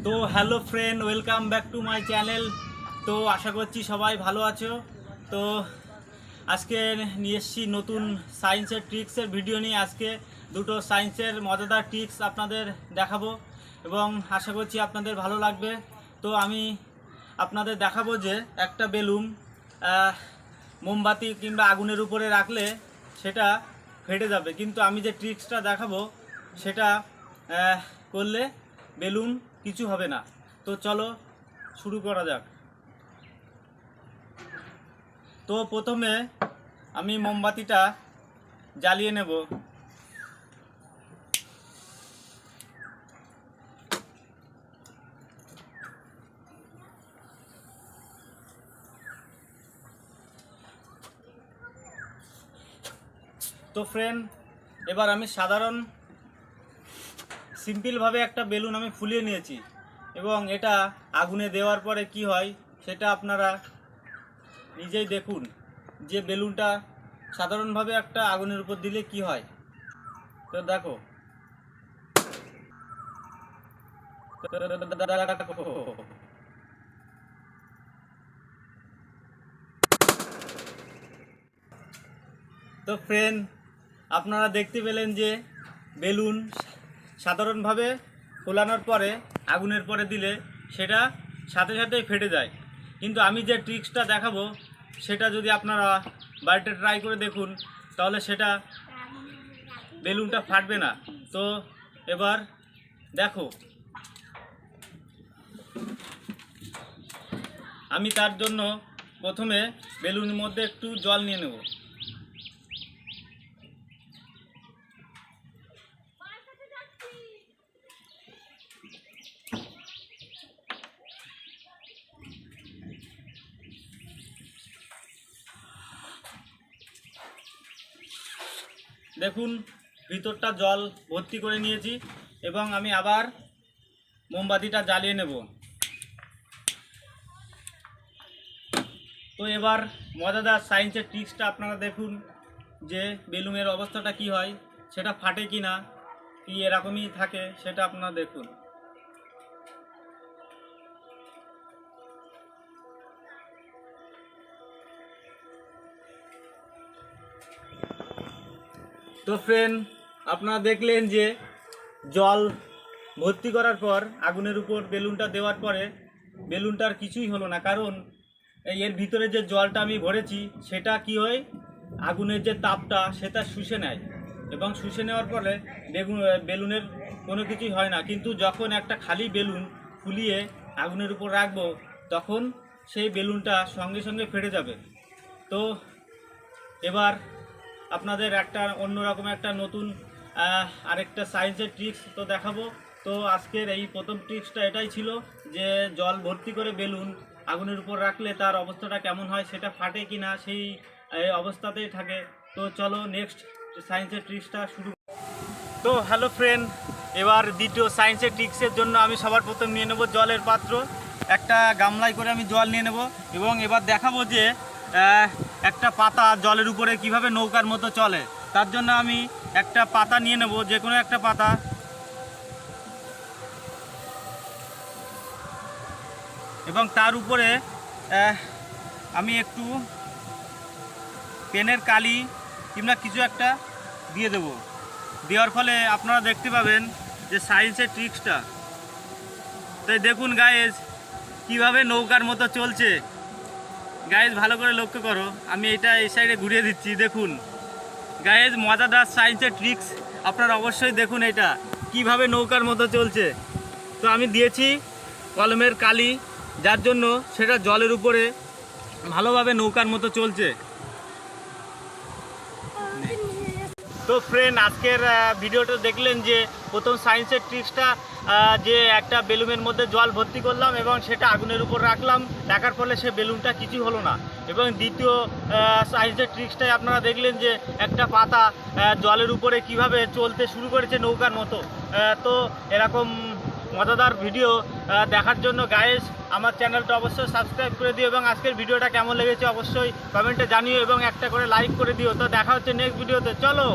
তো hello friend, welcome back to my channel. তো আশা করছি সবাই ভালো আছো। তো আজকে নিয়ে এসেছি নতুন সায়েন্সের ট্রিক্সের ভিডিও নিয়ে। আজকে দুটো সায়েন্সের মজাদার ট্রিক্স আপনাদের দেখাবো এবং আশা করছি আপনাদের ভালো লাগবে। তো আমি আপনাদের দেখাবো যে একটা বেলুন মোমবাতি কিংবা আগুনের উপরে রাখলে সেটা ফেটে যাবে, কিন্তু আমি যে ট্রিক্সটা দেখাবো সেটা করলে বেলুন কিছু হবে না। তো চলো শুরু করা যাক। তো প্রথমে আমি মোমবাতিটা জ্বালিয়ে নেব। তো ফ্রেন্ড, এবার আমি সাধারণ সিম্পলভাবে একটা বেলুন আমি ফুলিয়ে নিয়েছি এবং এটা আগুনে দেওয়ার পরে কি হয় সেটা আপনারা নিজেই দেখুন যে বেলুনটা সাধারণভাবে একটা আগুনের উপর দিলে কি হয়। তো দেখো, তো ফ্রেন্ড আপনারা দেখতে পেলেন যে বেলুন সাধারণভাবে ফোলানোর পরে আগুনের পরে দিলে সেটা সাথে সাথেই ফেটে যায়। কিন্তু আমি যে ট্রিক্সটা দেখাবো সেটা যদি আপনারা বাড়িতে ট্রাই করে দেখুন তাহলে সেটা বেলুনটা ফাটবে না। তো এবার দেখো, আমি তার জন্য প্রথমে বেলুনের মধ্যে একটু জল নিয়ে নেব। দেখুন ভিতরটা জল ভর্তি করে নিয়েছি এবং আমি আবার মোমবাতিটা জ্বালিয়ে নেব। তো এবার মজাদার সায়েন্সের ট্রিক্সটা আপনারা দেখুন যে বেলুনের অবস্থাটা কি হয়, সেটা ফাটে কি না, কি এরকমই থাকে সেটা আপনারা দেখুন। তো ফ্রেন্ড আপনারা দেখলেন যে জল ভর্তি করার পর আগুনের উপর বেলুনটা দেওয়ার পরে বেলুনটার কিছুই হলো না, কারণ এর ভিতরে যে জলটা আমি ভরেছি সেটা কি হয়, আগুনের যে তাপটা সেটা শুষে নেয় এবং শুষে নেওয়ার ফলে বেলুনের কোনো কিছুই হয় না। কিন্তু যখন একটা খালি বেলুন ফুলিয়ে আগুনের উপর রাখবো তখন সেই বেলুনটা সঙ্গে সঙ্গে ফেটে যাবে। তো এবার আপনাদের একটা অন্যরকম একটা নতুন আরেকটা সায়েন্সের ট্রিক্স তো দেখাবো। তো আজকের এই প্রথম ট্রিক্সটা এটাই ছিল যে জল ভর্তি করে বেলুন আগুনের উপর রাখলে তার অবস্থাটা কেমন হয়, সেটা ফাটে কি না সেই অবস্থাতেই থাকে। তো চলো নেক্সট সায়েন্সের ট্রিক্সটা শুরু। তো হ্যালো ফ্রেন্ড, এবার দ্বিতীয় সায়েন্সের ট্রিক্সের জন্য আমি সবার প্রথম নিয়ে নেব জলের পাত্র। একটা গামলায় করে আমি জল নিয়ে নেব এবং এবার দেখাবো যে একটা পাতা জলের উপরে কিভাবে নৌকার মতো চলে। তার জন্য আমি একটা পাতা নিয়ে নেব, যে কোনো একটা পাতা, এবং তার উপরে আমি একটু পেনের কালি কিংবা কিছু একটা দিয়ে দেব। দেওয়ার ফলে আপনারা দেখতে পাবেন যে সায়েন্সের ট্রিক্সটা। তাই দেখুন গায়েস কিভাবে নৌকার মতো চলছে। গায়েস ভালো করে লক্ষ্য করো, আমি এটা এই সাইডে ঘুরিয়ে দিচ্ছি। দেখুন গায়েস মজাদার সায়েন্সের ট্রিক্স, আপনারা অবশ্যই দেখুন এটা কিভাবে নৌকার মতো চলছে। তো আমি দিয়েছি কলমের কালি, যার জন্য সেটা জলের উপরে ভালোভাবে নৌকার মতো চলছে। তো ফ্রেন্ড আজকের ভিডিওটা দেখলেন যে প্রথম সায়েন্সের ট্রিক্সটা, যে একটা বেলুনের মধ্যে জল ভর্তি করলাম এবং সেটা আগুনের উপর রাখার ফলে সে বেলুনটা কিছু হলো না। এবং দ্বিতীয় সায়েন্সের ট্রিক্সটাই আপনারা দেখলেন যে একটা পাতা জলের উপরে কিভাবে চলতে শুরু করেছে নৌকার মতো। তো এরকম মজাদার ভিডিও দেখার জন্য গাইস আমার চ্যানেলটা অবশ্যই সাবস্ক্রাইব করে দিও এবং আজকের ভিডিওটা কেমন লেগেছে অবশ্যই কমেন্টে জানিও এবং একটা করে লাইক করে দিও। তো দেখা হচ্ছে নেক্সট ভিডিওতে, চলো।